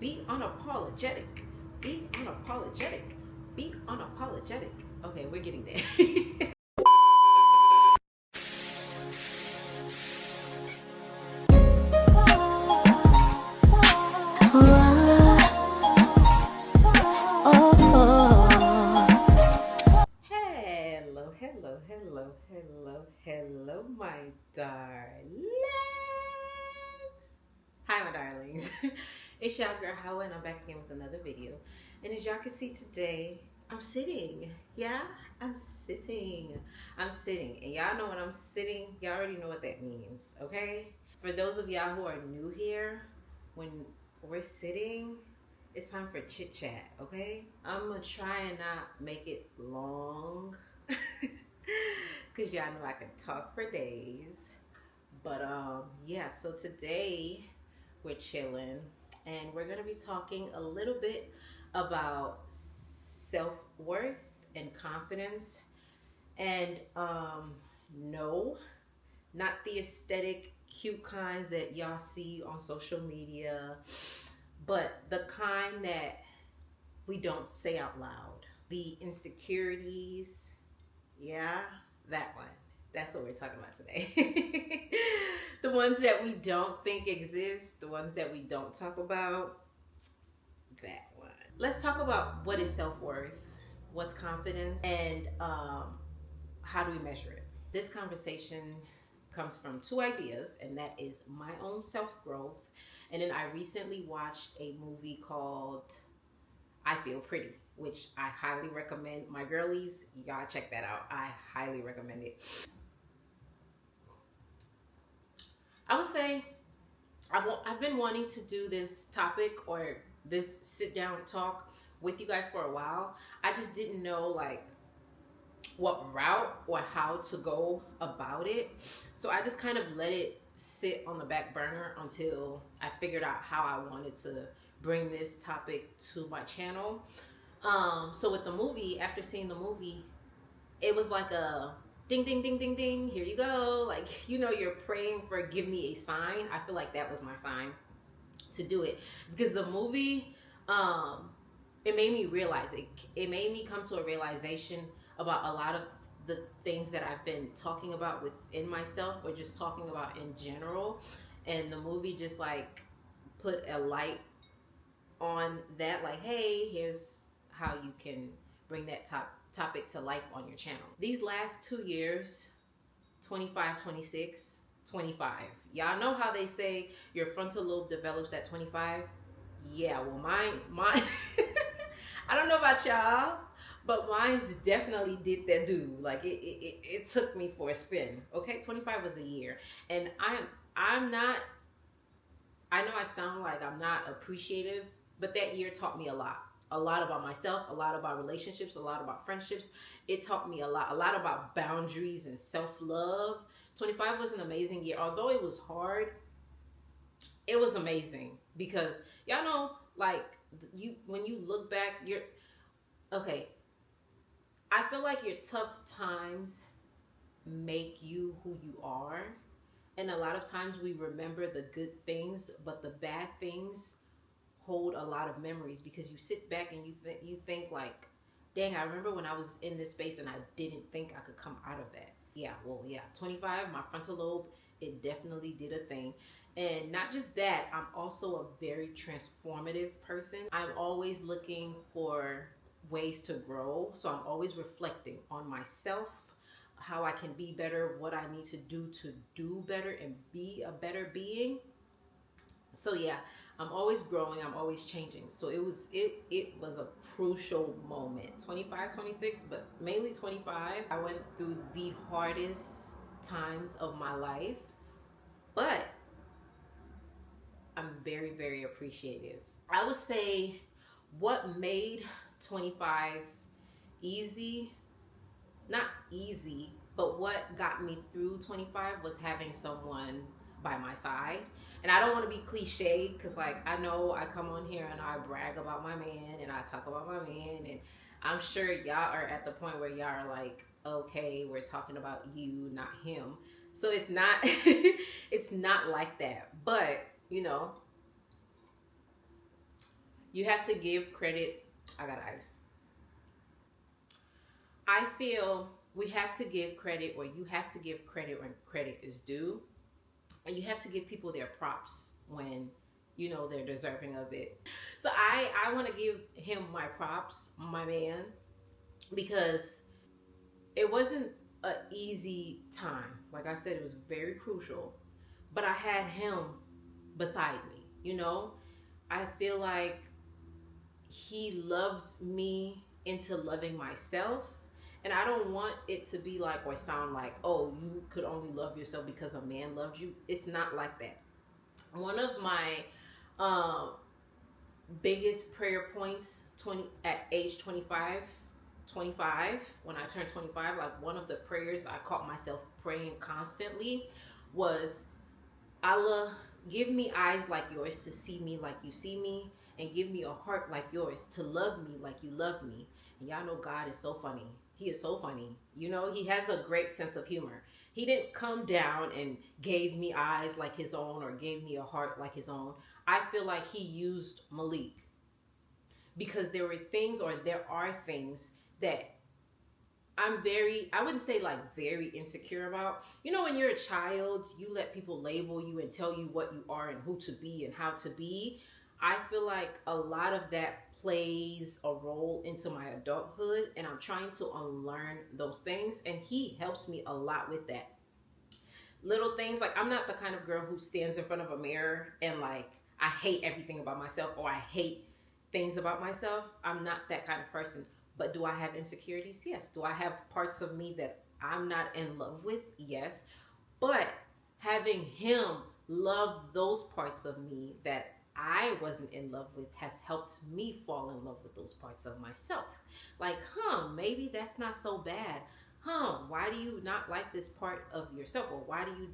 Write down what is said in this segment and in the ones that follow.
Be unapologetic. Be unapologetic. Be unapologetic. Okay, we're getting there. Hello, my darlings. Hi, my darlings. It's y'all girl Howard, and I'm back again with another video. And as y'all can see today, I'm sitting. Yeah, I'm sitting. And y'all know when I'm sitting, y'all already know what that means, okay? For those of y'all who are new here, when we're sitting, it's time for chit chat, okay? I'm gonna try and not make it long. Because y'all know I can talk for days. But yeah, so today we're chilling and we're gonna be talking a little bit about self-worth and confidence. And no, not the aesthetic cute kinds that y'all see on social media, but the kind that we don't say out loud. The insecurities, yeah, that one. That's what we're talking about today. The ones that we don't think exist, the ones that we don't talk about, that one. Let's talk about what is self-worth, what's confidence, and how do we measure it. This conversation comes from two ideas, and that is my own self-growth, and then I recently watched a movie called I Feel Pretty, which I highly recommend. My girlies, y'all check that out. I highly recommend it. I would say I've been wanting to do this topic or this sit down talk with you guys for a while. I just didn't know like what route or how to go about it. So I just kind of let it sit on the back burner until I figured out how I wanted to bring this topic to my channel. So with the movie, after seeing the movie, it was like a ding, ding, ding, ding, ding. Here you go. Like, you know, you're praying for give me a sign. I feel like that was my sign to do it because the movie, it made me realize it. It made me come to a realization about a lot of the things that I've been talking about within myself or just talking about in general. And the movie just like put a light on that, like, hey, here's how you can bring that topic to life on your channel. These last 2 years, 25, 26, 25. Y'all know how they say your frontal lobe develops at 25? Yeah, well mine I don't know about y'all, but mine definitely did that do. Like it took me for a spin. Okay, 25 was a year. And I'm not, I know I sound like I'm not appreciative, but that year taught me a lot. A lot about myself, a lot about relationships, a lot about friendships. It taught me a lot about boundaries and self-love. 25 was an amazing year. Although it was hard, it was amazing because y'all know, like, when you look back, okay, I feel like your tough times make you who you are. And a lot of times we remember the good things, but the bad things hold a lot of memories because you sit back and you think like, dang, I remember when I was in this space and I didn't think I could come out of that. Yeah, well, yeah, 25, my frontal lobe, it definitely did a thing. And not just that, I'm also a very transformative person. I'm always looking for ways to grow. So I'm always reflecting on myself, how I can be better, what I need to do better and be a better being. So yeah, I'm always growing, I'm always changing. So it was a crucial moment. 25, 26, but mainly 25. I went through the hardest times of my life, but I'm very, very appreciative. I would say what made 25 easy, not easy, but what got me through 25 was having someone by my side. And I don't want to be cliche because, like, I know I come on here and I brag about my man and I talk about my man, and I'm sure y'all are at the point where y'all are like, okay, we're talking about you, not him. So it's not it's not like that. But you know, You have to give credit. I got ice. I feel we have to give credit, or you have to give credit when credit is due. And you have to give people their props when you know they're deserving of it. So I want to give him my props, my man, because it wasn't an easy time. Like I said, it was very crucial, but I had him beside me. I feel like he loved me into loving myself. And I don't want it to be like, or sound like, oh, you could only love yourself because a man loved you. It's not like that. One of my um, biggest prayer points, 20 at age 25, when I turned 25, like one of the prayers I caught myself praying constantly was, Allah, give me eyes like yours to see me like you see me, and give me a heart like yours to love me like you love me. And y'all know God is so funny. He is so funny. He has a great sense of humor. He didn't come down and gave me eyes like his own or gave me a heart like his own. I feel like he used Malik because there are things that I wouldn't say like very insecure about. When you're a child, you let people label you and tell you what you are and who to be and how to be. I feel like a lot of that plays a role into my adulthood, and I'm trying to unlearn those things, and he helps me a lot with that. Little things like, I'm not the kind of girl who stands in front of a mirror and like, I hate everything about myself, or I hate things about myself. I'm not that kind of person. But do I have insecurities? Yes. Do I have parts of me that I'm not in love with? Yes. But having him love those parts of me that I wasn't in love with has helped me fall in love with those parts of myself. Like, maybe that's not so bad. Why do you not like this part of yourself? Or why do you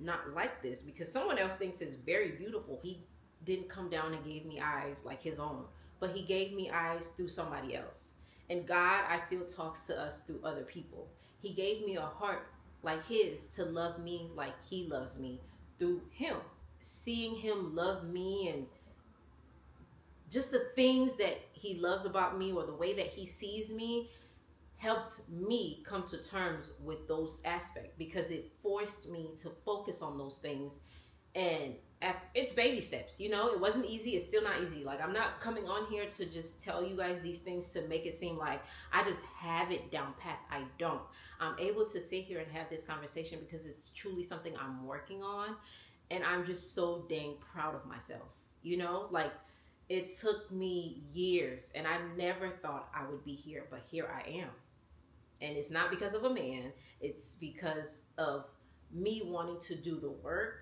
not like this? Because someone else thinks it's very beautiful. He didn't come down and gave me eyes like his own, but he gave me eyes through somebody else. And God, I feel, talks to us through other people. He gave me a heart like his to love me like he loves me through him. Seeing him love me, and just the things that he loves about me, or the way that he sees me, helped me come to terms with those aspects, because it forced me to focus on those things. And it's baby steps. It wasn't easy. It's still not easy. Like, I'm not coming on here to just tell you guys these things to make it seem like I just have it down pat. I don't. I'm able to sit here and have this conversation because it's truly something I'm working on, and I'm just so dang proud of myself. Like, it took me years, and I never thought I would be here, but here I am. And it's not because of a man. It's because of me wanting to do the work,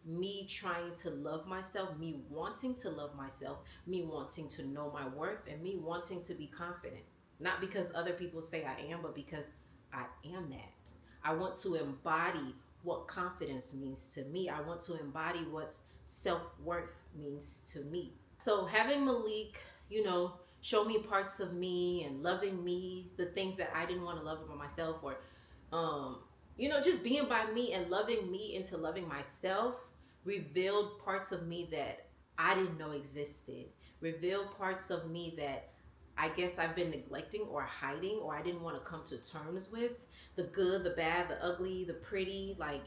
me trying to love myself, me wanting to love myself, me wanting to know my worth, and me wanting to be confident. Not because other people say I am, but because I am that. I want to embody what confidence means to me. I want to embody what self-worth means to me. So having Malik, show me parts of me and loving me, the things that I didn't want to love about myself, or just being by me and loving me into loving myself, revealed parts of me that I didn't know existed, revealed parts of me that I guess I've been neglecting or hiding, or I didn't want to come to terms with. The good, the bad, the ugly, the pretty. Like,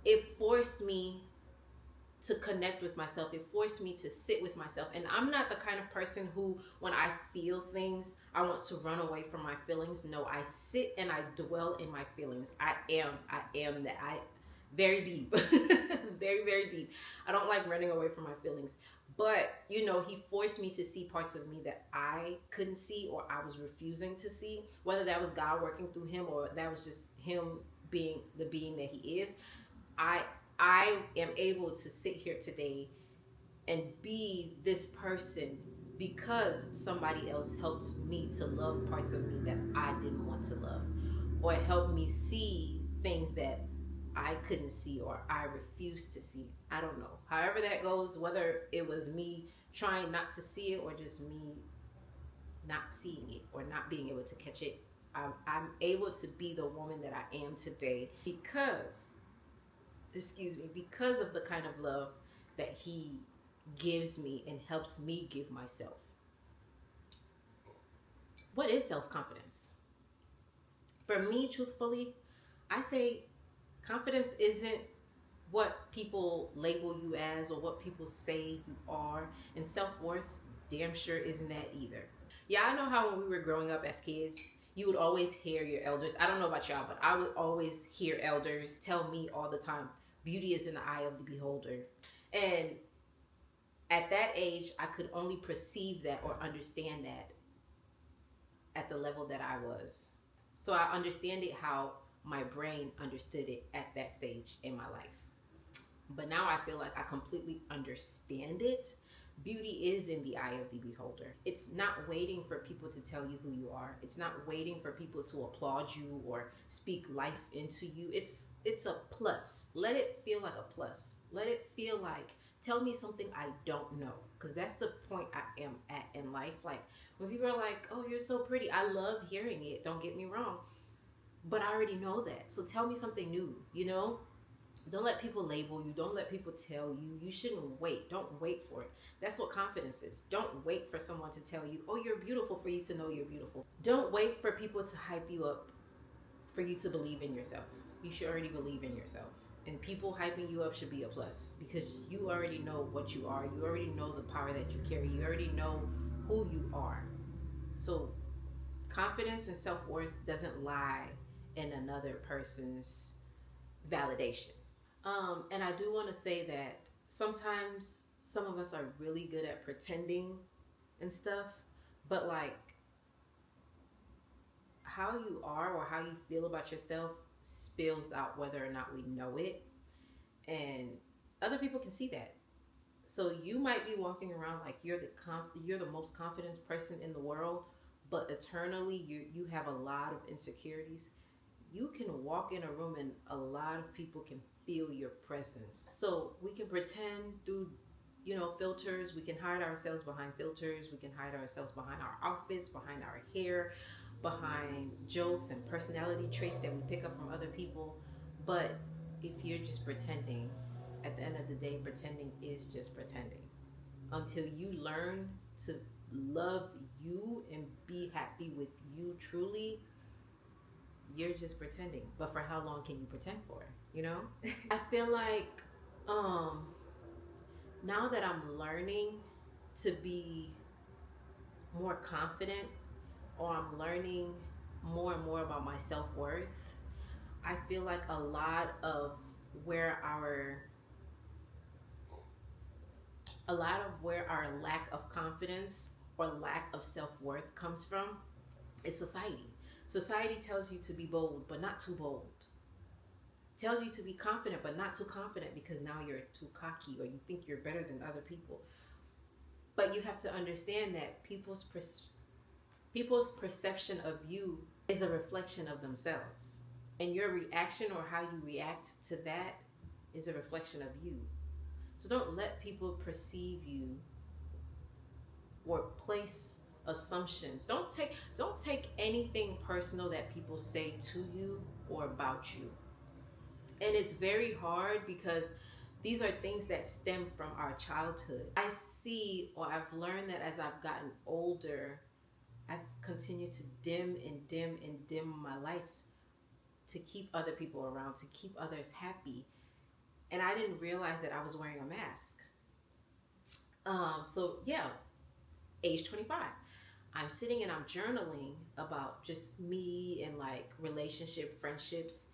it forced me to connect with myself. It forced me to sit with myself. And I'm not the kind of person who, when I feel things, I want to run away from my feelings. No, I sit and I dwell in my feelings. I am that. Very deep. Very, very deep. I don't like running away from my feelings. But, he forced me to see parts of me that I couldn't see, or I was refusing to see. Whether that was God working through him, or that was just him being the being that he is. I am able to sit here today and be this person because somebody else helped me to love parts of me that I didn't want to love, or helped me see things that I couldn't see, or I refused to see. I don't know. However that goes, whether it was me trying not to see it, or just me not seeing it, or not being able to catch it, I'm able to be the woman that I am today because of the kind of love that he gives me and helps me give myself. What is self confidence? For me, truthfully, I say confidence isn't what people label you as or what people say you are, and self worth damn sure isn't that either. Yeah, I know how when we were growing up as kids, you would always hear your elders. I don't know about y'all, but I would always hear elders tell me all the time, beauty is in the eye of the beholder. And at that age, I could only perceive that or understand that at the level that I was. So I understand it how my brain understood it at that stage in my life. But now I feel like I completely understand it. Beauty is in the eye of the beholder. It's not waiting for people to tell you who you are. It's not waiting for people to applaud you or speak life into you. It's a plus. Let it feel like a plus. Let it feel like, tell me something I don't know. Because that's the point I am at in life. Like when people are like, oh, you're so pretty. I love hearing it. Don't get me wrong. But I already know that. So tell me something new, you know? Don't let people label you. Don't let people tell you. You shouldn't wait. Don't wait for it. That's what confidence is. Don't wait for someone to tell you, oh, you're beautiful, for you to know you're beautiful. Don't wait for people to hype you up for you to believe in yourself. You should already believe in yourself. And people hyping you up should be a plus because you already know what you are. You already know the power that you carry. You already know who you are. So confidence and self-worth doesn't lie in another person's validation. And I do want to say that sometimes some of us are really good at pretending and stuff, but like how you are or how you feel about yourself spills out whether or not we know it, and other people can see that. So you might be walking around like you're the most confident person in the world, but eternally you have a lot of insecurities. You can walk in a room and a lot of people can feel your presence. So we can pretend through, filters. We can hide ourselves behind filters. We can hide ourselves behind our outfits, behind our hair, behind jokes and personality traits that we pick up from other people. But if you're just pretending, at the end of the day, pretending is just pretending. Until you learn to love you and be happy with you truly, you're just pretending. But for how long can you pretend for? I feel like now that I'm learning to be more confident, or I'm learning more and more about my self-worth, I feel like where our a lot of where our lack of confidence or lack of self-worth comes from is society. Society tells you to be bold, but not too bold. Tells you to be confident, but not too confident because now you're too cocky or you think you're better than other people. But you have to understand that people's perception of you is a reflection of themselves. And your reaction or how you react to that is a reflection of you. So don't let people perceive you or place assumptions. Don't take anything personal that people say to you or about you. And it's very hard because these are things that stem from our childhood. I see, or I've learned that as I've gotten older, I've continued to dim and dim and dim my lights to keep other people around, to keep others happy. And I didn't realize that I was wearing a mask. So yeah, age 25. I'm sitting and I'm journaling about just me and like relationship, friendships.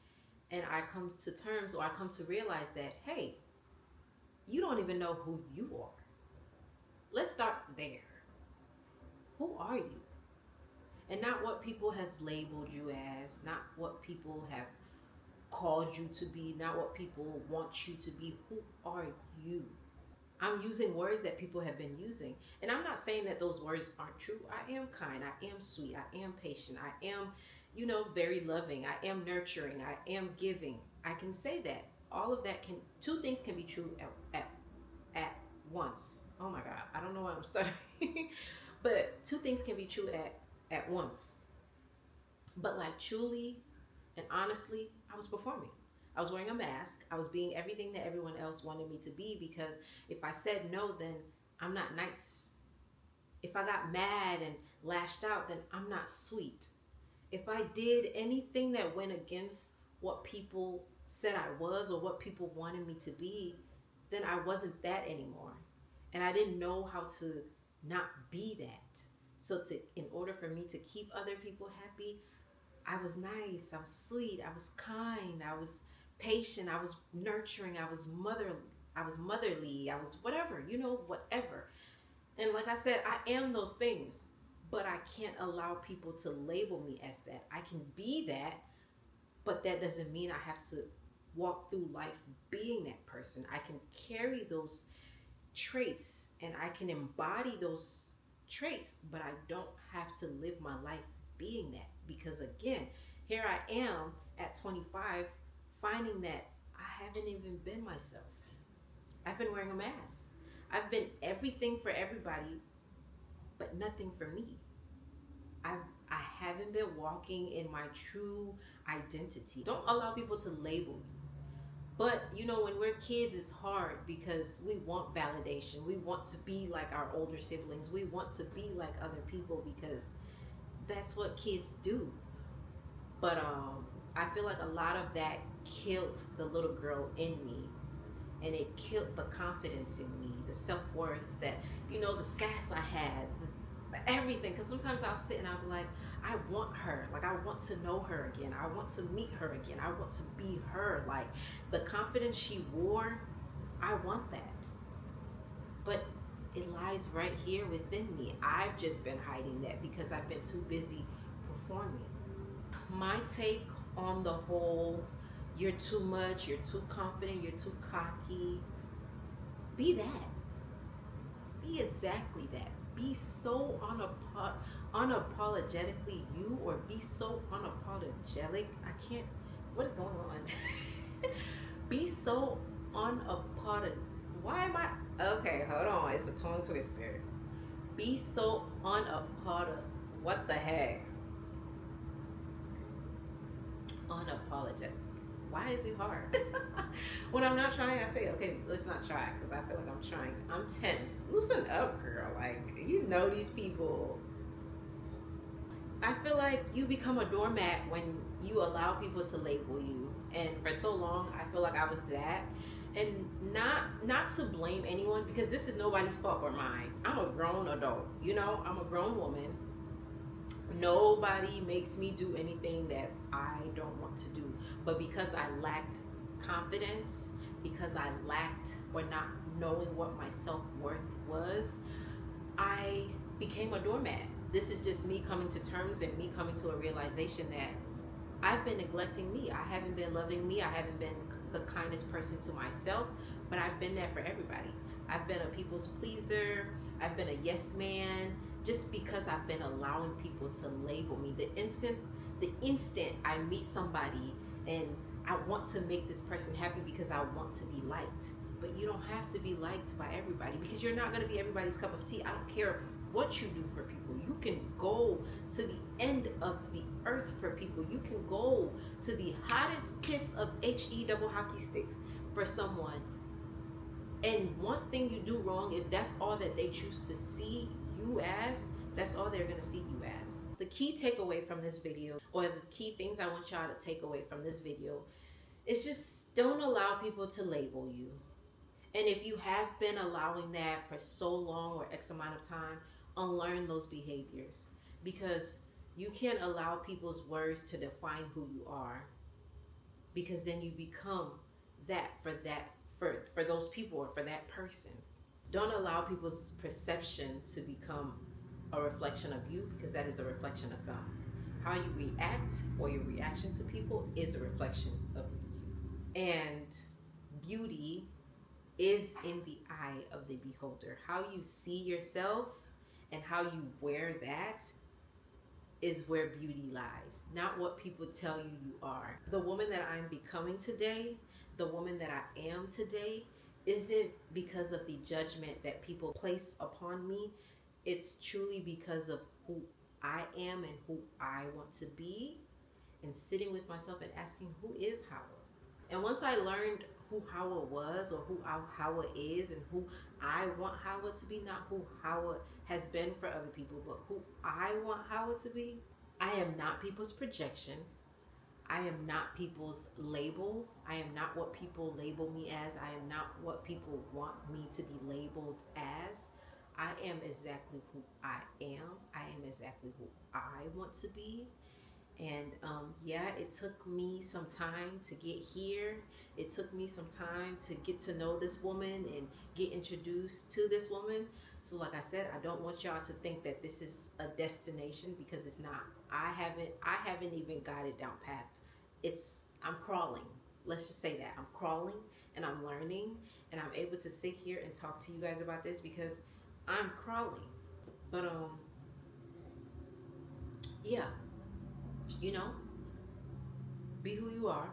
And I come to terms, or I come to realize that, hey, you don't even know who you are. Let's start there. Who are you? And not what people have labeled you as, not what people have called you to be, not what people want you to be. Who are you? I'm using words that people have been using. And I'm not saying that those words aren't true. I am kind. I am sweet. I am patient. I am, very loving. I am nurturing. I am giving. I can say that. All of that two things can be true at once. Oh my God. I don't know why I'm stuttering. But two things can be true at once. But like truly and honestly, I was performing. I was wearing a mask. I was being everything that everyone else wanted me to be, because if I said no, then I'm not nice. If I got mad and lashed out, then I'm not sweet. If I did anything that went against what people said I was or what people wanted me to be, then I wasn't that anymore. And I didn't know how to not be that. So in order for me to keep other people happy, I was nice, I was sweet, I was kind, I was patient, I was nurturing, I was motherly, I was whatever, whatever. And like I said, I am those things, but I can't allow people to label me as that. I can be that, but that doesn't mean I have to walk through life being that person. I can carry those traits and I can embody those traits, but I don't have to live my life being that. Because again, here I am at 25 finding that I haven't even been myself. I've been wearing a mask. I've been everything for everybody, but nothing for me. I haven't been walking in my true identity. Don't allow people to label you. But when we're kids, it's hard because we want validation. We want to be like our older siblings. We want to be like other people because that's what kids do. But I feel like a lot of that killed the little girl in me, and it killed the confidence in me, the self-worth, that the sass I had, everything. Because sometimes I'll sit and I'll be like, I want her, like I want to know her again, I want to meet her again, I want to be her. Like the confidence she wore, I want that, but it lies right here within me. I've just been hiding that because I've been too busy performing. My take on the whole, you're too much, you're too confident, you're too cocky, be that. Be exactly that. Be so unapologetically you, or be so unapologetic. I can't. What is going on? Be so unapologetic. Why am I? Okay, hold on. It's a tongue twister. Be so unapologetic. What the heck? Unapologetic. Why is it hard? When I'm not trying, I say, okay, let's not try, because I feel like I'm trying. I'm tense. Loosen up, girl. Like, these people. I feel like you become a doormat when you allow people to label you. And for so long, I feel like I was that. And not to blame anyone, because this is nobody's fault but mine. I'm a grown adult. I'm a grown woman. Nobody makes me do anything that I don't want to do. But because I lacked confidence, because I lacked or not knowing what my self-worth was, I became a doormat. This is just me coming to terms and me coming to a realization that I've been neglecting me. I haven't been loving me. I haven't been the kindest person to myself, but I've been that for everybody. I've been a people's pleaser. I've been a yes man, just because I've been allowing people to label me. The instant I meet somebody and I want to make this person happy because I want to be liked. But you don't have to be liked by everybody, because you're not going to be everybody's cup of tea. I don't care what you do for people. You can go to the end of the earth for people. You can go to the hottest piss of HE double hockey sticks for someone. And one thing you do wrong, if that's all that they choose to see you as, that's all they're going to see you as. The key takeaway from this video, or the key things I want y'all to take away from this video, is just don't allow people to label you. And if you have been allowing that for so long, or X amount of time, unlearn those behaviors, because you can't allow people's words to define who you are, because then you become that for those people or for that person. Don't allow people's perception to become a reflection of you, because that is a reflection of them. How you react, or your reaction to people, is a reflection of you. And beauty is in the eye of the beholder. How you see yourself and how you wear that is where beauty lies, not what people tell you you are. The woman that I'm becoming today, the woman that I am today, isn't because of the judgment that people place upon me. It's truly because of who I am and who I want to be, and sitting with myself and asking, who is Howard? And once I learned who Howard was, or who Howard is, and who I want Howard to be, not who Howard has been for other people, but who I want Howard to be, I am not people's projection. I am not people's label. I am not what people label me as. I am not what people want me to be labeled as. I am exactly who I am. I am exactly who I want to be. And yeah, it took me some time to get here. It took me some time to get to know this woman and get introduced to this woman. So like I said, I don't want y'all to think that this is a destination, because it's not. I haven't even got it down path. I'm crawling. Let's just say that. I'm crawling and I'm learning, and I'm able to sit here and talk to you guys about this because I'm crawling. But yeah, you know, be who you are.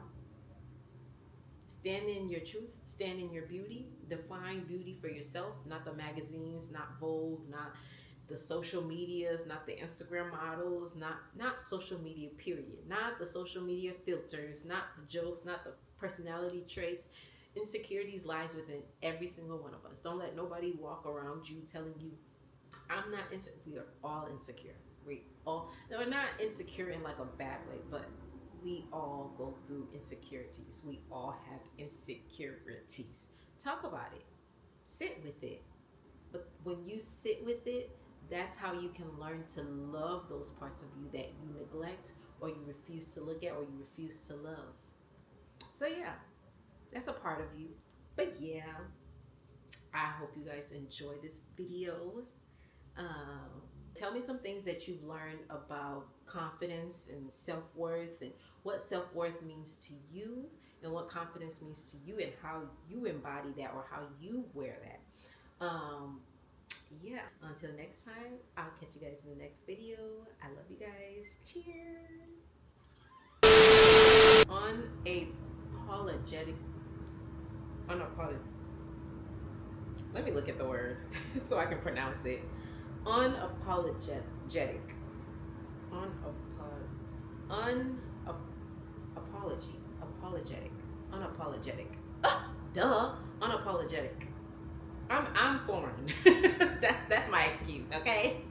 Stand in your truth, stand in your beauty, define beauty for yourself, not the magazines, not Vogue, not the social medias, not the Instagram models, not social media period, not the social media filters, not the jokes, not the personality traits. Insecurities lies within every single one of us. Don't let nobody walk around you telling you I'm not insecure. We are all insecure. We all, no, we're not insecure in like a bad way, but we all go through insecurities. We all have insecurities. Talk about it. Sit with it. But when you sit with it, that's how you can learn to love those parts of you that you neglect, or you refuse to look at, or you refuse to love. So yeah, that's a part of you. But yeah, I hope you guys enjoy this video. Tell me some things that you've learned about confidence and self-worth, and what self-worth means to you, and what confidence means to you, and how you embody that, or how you wear that. Yeah, until next time, I'll catch you guys in the next video. I love you guys. Cheers. Unapologetic. Unapologetic. Let me look at the word so I can pronounce it. Unapologetic. Apology. Apologetic. Unapologetic. Duh. Unapologetic. I'm foreign. That's my excuse, okay?